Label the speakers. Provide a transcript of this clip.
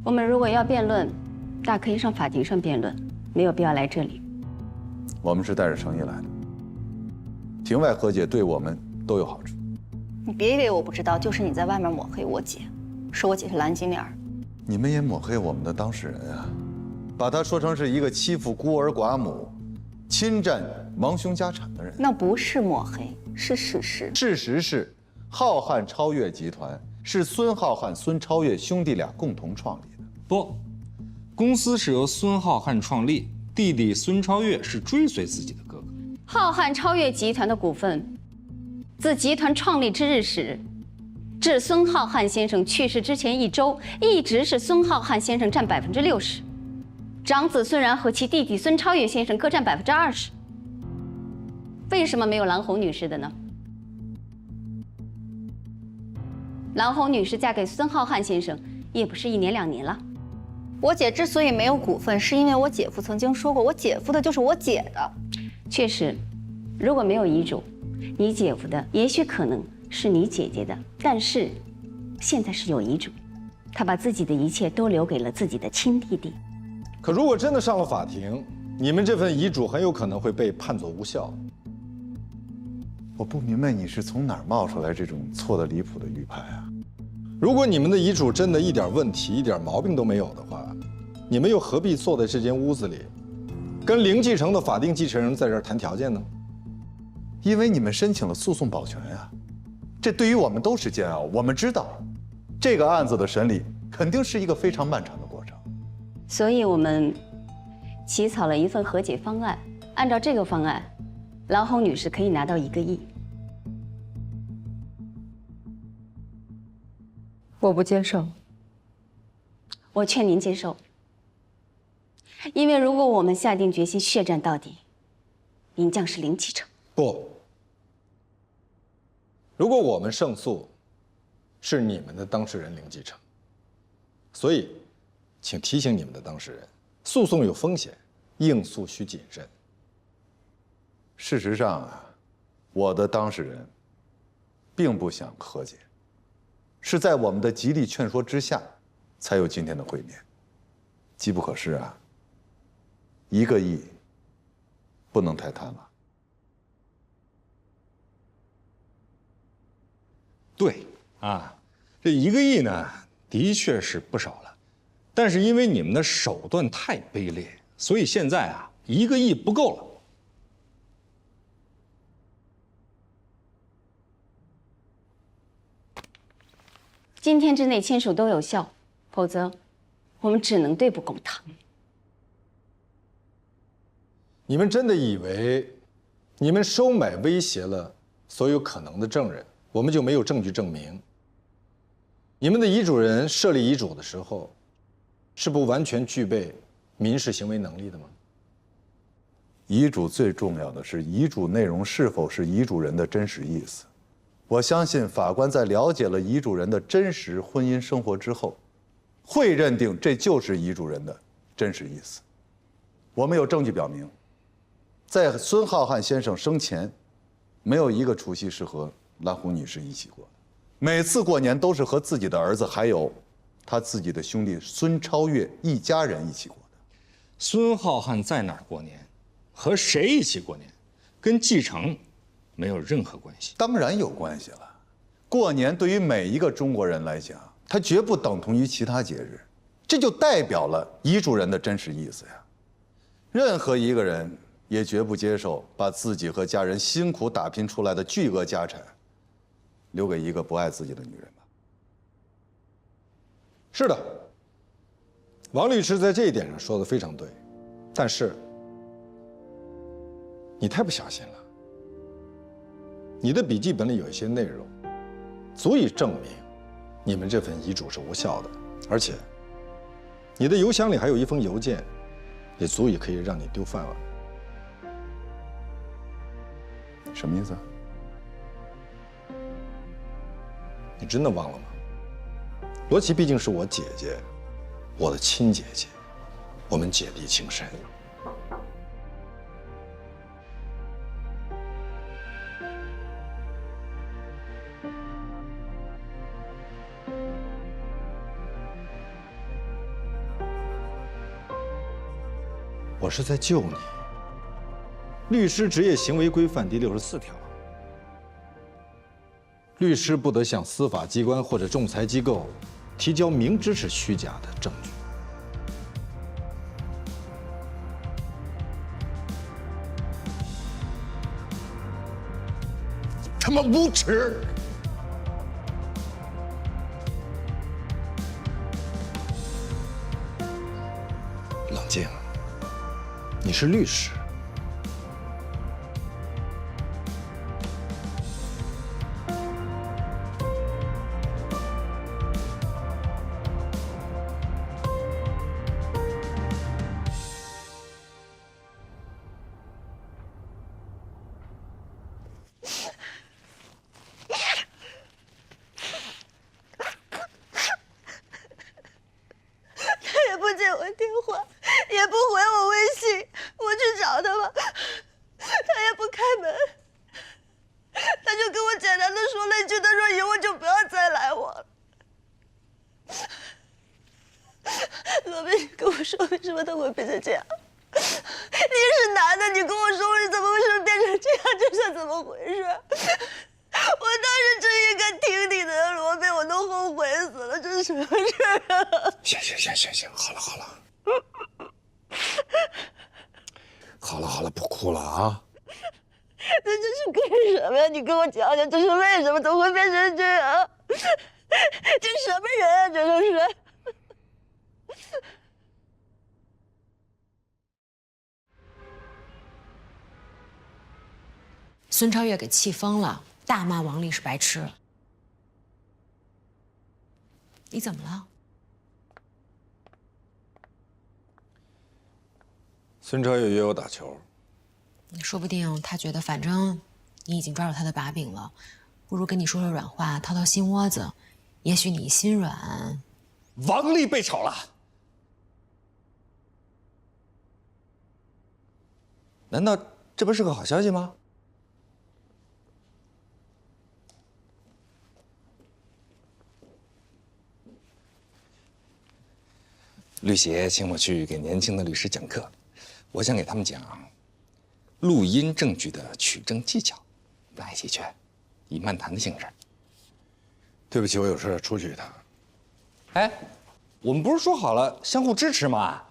Speaker 1: 我们如果要辩论，大可以上法庭上辩论，没有必要来这里。
Speaker 2: 我们是带着诚意来的，庭外和解对我们都有好处。
Speaker 3: 你别以为我不知道，就是你在外面抹黑我姐，说我姐是蓝金莲。
Speaker 2: 你们也抹黑我们的当事人啊，把他说成是一个欺负孤儿寡母、侵占亡兄家产的人。
Speaker 3: 那不是抹黑，是事实。
Speaker 2: 事实是，浩瀚超越集团是孙浩瀚、孙超越兄弟俩共同创立的。
Speaker 4: 不，公司是由孙浩瀚创立，弟弟孙超越是追随自己的哥哥。
Speaker 1: 浩瀚超越集团的股份，自集团创立之日始，至孙浩瀚先生去世之前1周，一直是孙浩瀚先生占60%，长子孙然和其弟弟孙超越先生各占20%。为什么没有蓝红女士的呢？蓝红女士嫁给孙浩瀚先生也不是1年2年了。
Speaker 3: 我姐之所以没有股份，是因为我姐夫曾经说过，我姐夫的就是我姐的。
Speaker 1: 确实，如果没有遗嘱，你姐夫的也许可能是你姐姐的，但是现在是有遗嘱，他把自己的一切都留给了自己的亲弟弟。
Speaker 5: 可如果真的上了法庭，你们这份遗嘱很有可能会被判作无效。
Speaker 2: 我不明白你是从哪儿冒出来这种错得离谱的预判啊？
Speaker 5: 如果你们的遗嘱真的一点问题、一点毛病都没有的话，你们又何必坐在这间屋子里，跟凌继承的法定继承人在这儿谈条件呢？
Speaker 2: 因为你们申请了诉讼保全啊，这对于我们都是煎熬。我们知道，这个案子的审理肯定是一个非常漫长的过程，
Speaker 1: 所以我们起草了一份和解方案。按照这个方案，蓝红女士可以拿到1个亿。
Speaker 6: 我不接受。
Speaker 1: 我劝您接受，因为如果我们下定决心血战到底，您将是零继承。
Speaker 5: 不，如果我们胜诉，是你们的当事人零继承。所以，请提醒你们的当事人，诉讼有风险，应诉需谨慎。
Speaker 2: 事实上啊，我的当事人并不想和解，是在我们的极力劝说之下，才有今天的会面。机不可失啊，1个亿不能太贪了。
Speaker 4: 对啊，这1个亿呢，的确是不少了，但是因为你们的手段太卑劣，所以现在啊，1个亿不够了。
Speaker 1: 今天之内签署都有效，否则我们只能对簿公堂。
Speaker 5: 你们真的以为，你们收买威胁了所有可能的证人，我们就没有证据证明？你们的遗嘱人设立遗嘱的时候，是不完全具备民事行为能力的吗？
Speaker 2: 遗嘱最重要的是遗嘱内容是否是遗嘱人的真实意思。我相信法官在了解了遗嘱人的真实婚姻生活之后，会认定这就是遗嘱人的真实意思。我们有证据表明，在孙浩瀚先生生前，没有一个除夕是和蓝红女士一起过的，每次过年都是和自己的儿子还有他自己的兄弟孙超越一家人一起过的。
Speaker 4: 孙浩瀚在哪儿过年，和谁一起过年，跟继承没有任何关系。
Speaker 2: 当然有关系了。过年对于每一个中国人来讲，它绝不等同于其他节日，这就代表了遗嘱人的真实意思呀。任何一个人也绝不接受把自己和家人辛苦打拼出来的巨额家产留给一个不爱自己的女人吧。
Speaker 5: 是的，王律师在这一点上说的非常对，但是你太不小心了。你的笔记本里有一些内容，足以证明你们这份遗嘱是无效的，而且你的邮箱里还有一封邮件，也足以可以让你丢饭碗。
Speaker 2: 什么意思啊？
Speaker 5: 你真的忘了吗？罗琦毕竟是我姐姐，我的亲姐姐，我们姐弟情深。我是在救你。律师职业行为规范第64条，律师不得向司法机关或者仲裁机构提交明知是虚假的证据。
Speaker 4: 他妈无耻！
Speaker 5: 冷静，你是律师。
Speaker 6: 他也不接我电话，也不回我微信，我去找他吧，他也不开门，他就跟我简单的说了一句，他说以后就不要再来我了。罗宾，你跟我说为什么他会变成这样？你是男的，你跟我说我怎么为什么变成这样？这是怎么回事？我当时真应该听你的，罗宾，我都后悔死了，这是什么事啊？
Speaker 4: 行，好了，好了，不哭了啊！
Speaker 6: 那这是干什么呀？你跟我讲讲，这是为什么？怎么会变成这样？这什么人啊？这都是。
Speaker 7: 孙超越给气疯了，大骂王丽是白痴。你怎么了？
Speaker 5: 孙超越约我打球，
Speaker 7: 说不定他觉得反正你已经抓住他的把柄了，不如跟你说说软话，掏掏心窝子，也许你心软。
Speaker 4: 王丽被炒了，难道这不是个好消息吗？律协请我去给年轻的律师讲课，我想给他们讲录音证据的取证技巧，来一起去，以漫谈的性质。
Speaker 5: 对不起，我有事出去一趟。
Speaker 4: 哎，我们不是说好了相互支持吗？